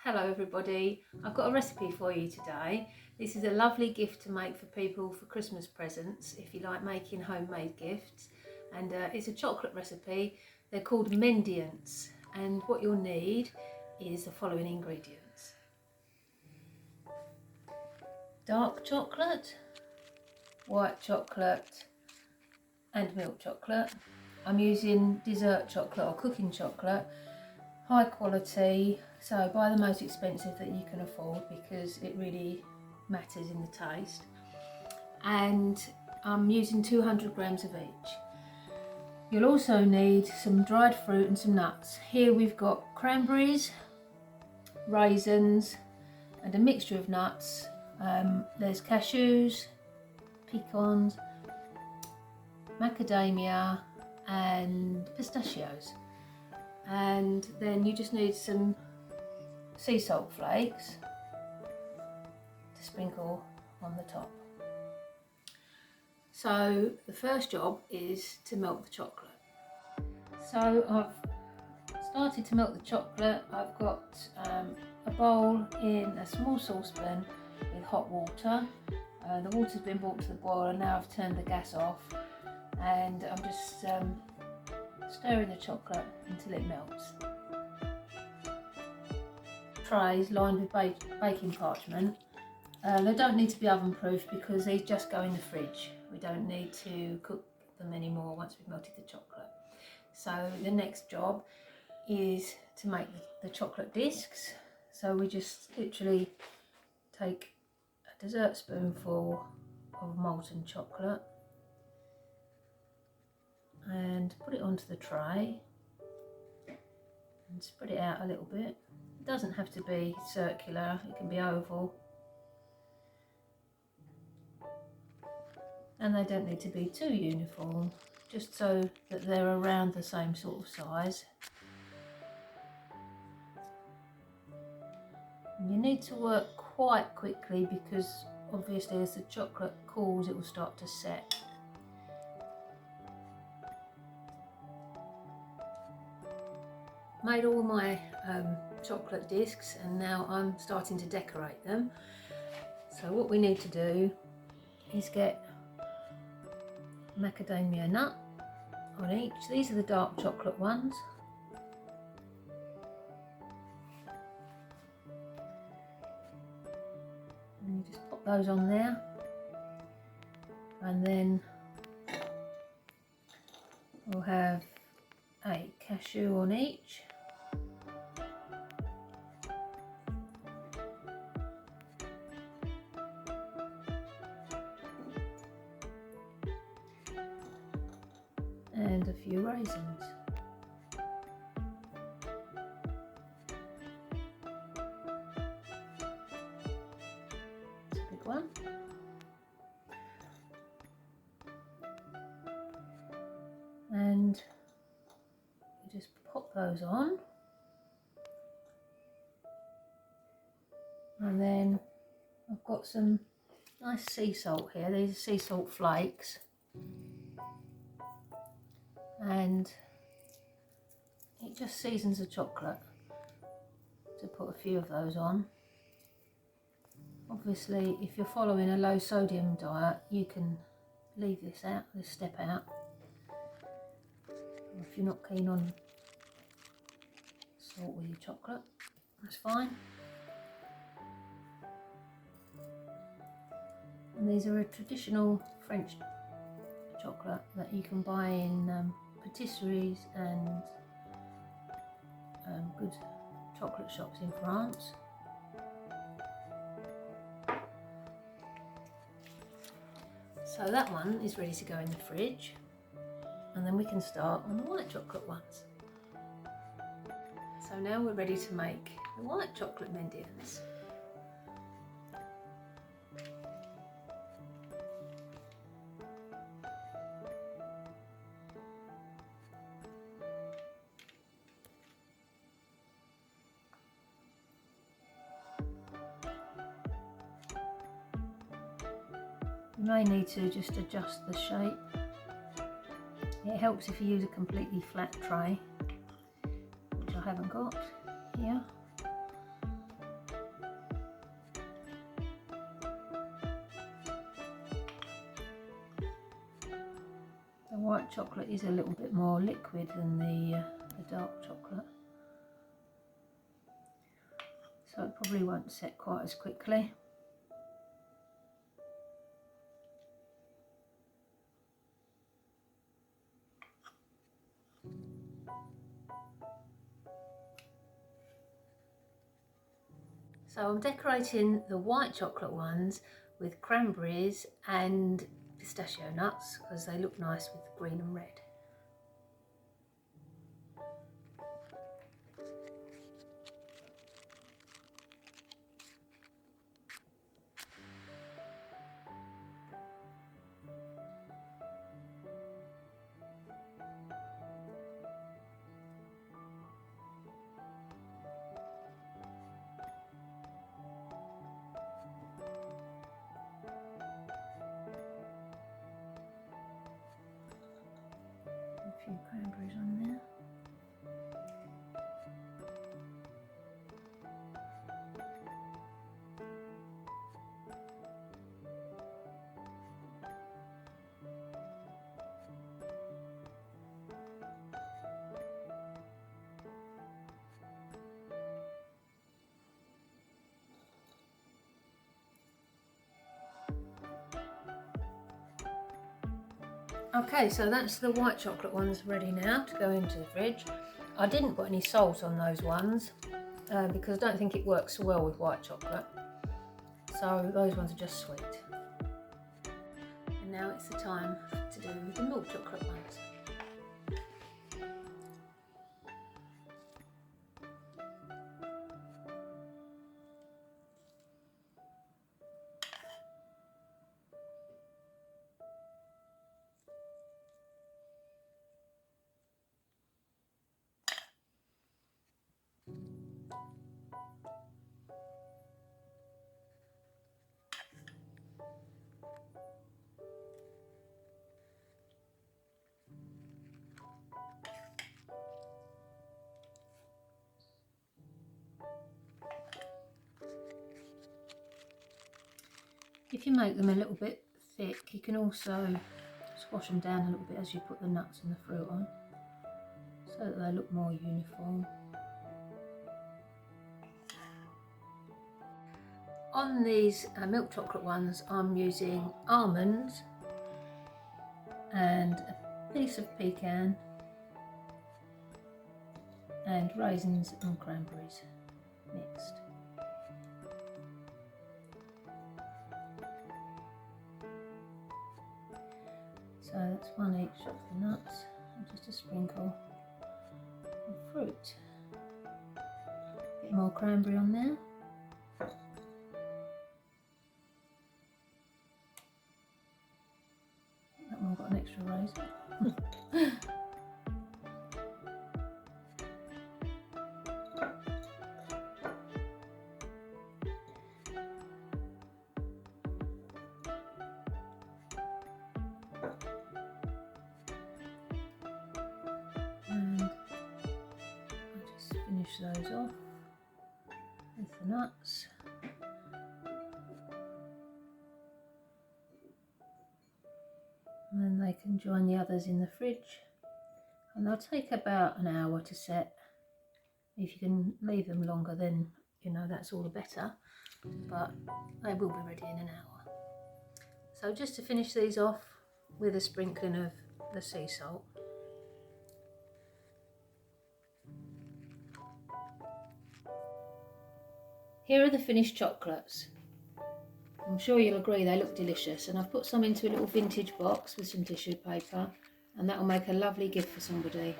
Hello everybody, I've got a recipe for you today. This is a lovely gift to make for people for Christmas presents if you like making homemade gifts, and it's a chocolate recipe. They're called mendiants, and what you'll need is the following ingredients: dark chocolate, white chocolate and milk chocolate. I'm using dessert chocolate or cooking chocolate, high quality, so buy the most expensive that you can afford because it really matters in the taste. And I'm using 200 grams of each. You'll also need some dried fruit and some nuts. Here we've got cranberries, raisins and a mixture of nuts. There's cashews, pecans, macadamia and pistachios. And then you just need some sea salt flakes to sprinkle on the top. So the first job is to melt the chocolate. So I've started to melt the chocolate. I've got a bowl in a small saucepan with hot water. The water's been brought to the boil and now I've turned the gas off, and I'm just stirring the chocolate until it melts. Trays lined with baking parchment. They don't need to be oven proof because they just go in the fridge. We don't need to cook them anymore once we've melted the chocolate. So the next job is to make the chocolate discs. So we just literally take a dessert spoonful of molten chocolate and put it onto the tray and spread it out a little bit. It doesn't have to be circular, it can be oval, and they don't need to be too uniform, just so that they're around the same sort of size. And you need to work quite quickly because obviously as the chocolate cools it will start to set. Made all my chocolate discs and now I'm starting to decorate them. So what we need to do is get macadamia nut on each. These are the dark chocolate ones. And you just pop those on there, and then we'll have a cashew on each. And a few raisins. It's a big one. And you just pop those on. And then I've got some nice sea salt here. These are sea salt flakes. And it just seasons the chocolate to put a few of those on. Obviously if you're following a low sodium diet you can leave this step out. Or if you're not keen on salt with your chocolate, that's fine. And these are a traditional French chocolate that you can buy in patisseries and good chocolate shops in France. So that one is ready to go in the fridge, and then we can start on the white chocolate ones. So now we're ready to make the white chocolate mendiants. You may need to just adjust the shape. It helps if you use a completely flat tray, which I haven't got here. white chocolate is a little bit more liquid than the dark chocolate, so it probably won't set quite as quickly. So I'm decorating the white chocolate ones with cranberries and pistachio nuts because they look nice with the green and red. A few cranberries on there. Okay, so that's the white chocolate ones ready now to go into the fridge. I didn't put any salt on those ones because I don't think it works so well with white chocolate. So those ones are just sweet. And now it's the time to do the milk chocolate ones. If you make them a little bit thick, you can also squash them down a little bit as you put the nuts and the fruit on, so that they look more uniform. On these milk chocolate ones, I'm using almonds and a piece of pecan and raisins and cranberries mixed. So that's one each of the nuts and just a sprinkle of fruit. A bit more cranberry on there. That one got an extra raisin. And I'll just finish those off with the nuts. And then they can join the others in the fridge, and they'll take about an hour to set. If you can leave them longer, then you know that's all the better, but they will be ready in an hour. So just to finish these off with a sprinkling of the sea salt. Here are the finished chocolates. I'm sure you'll agree they look delicious, and I've put some into a little vintage box with some tissue paper, and that will make a lovely gift for somebody.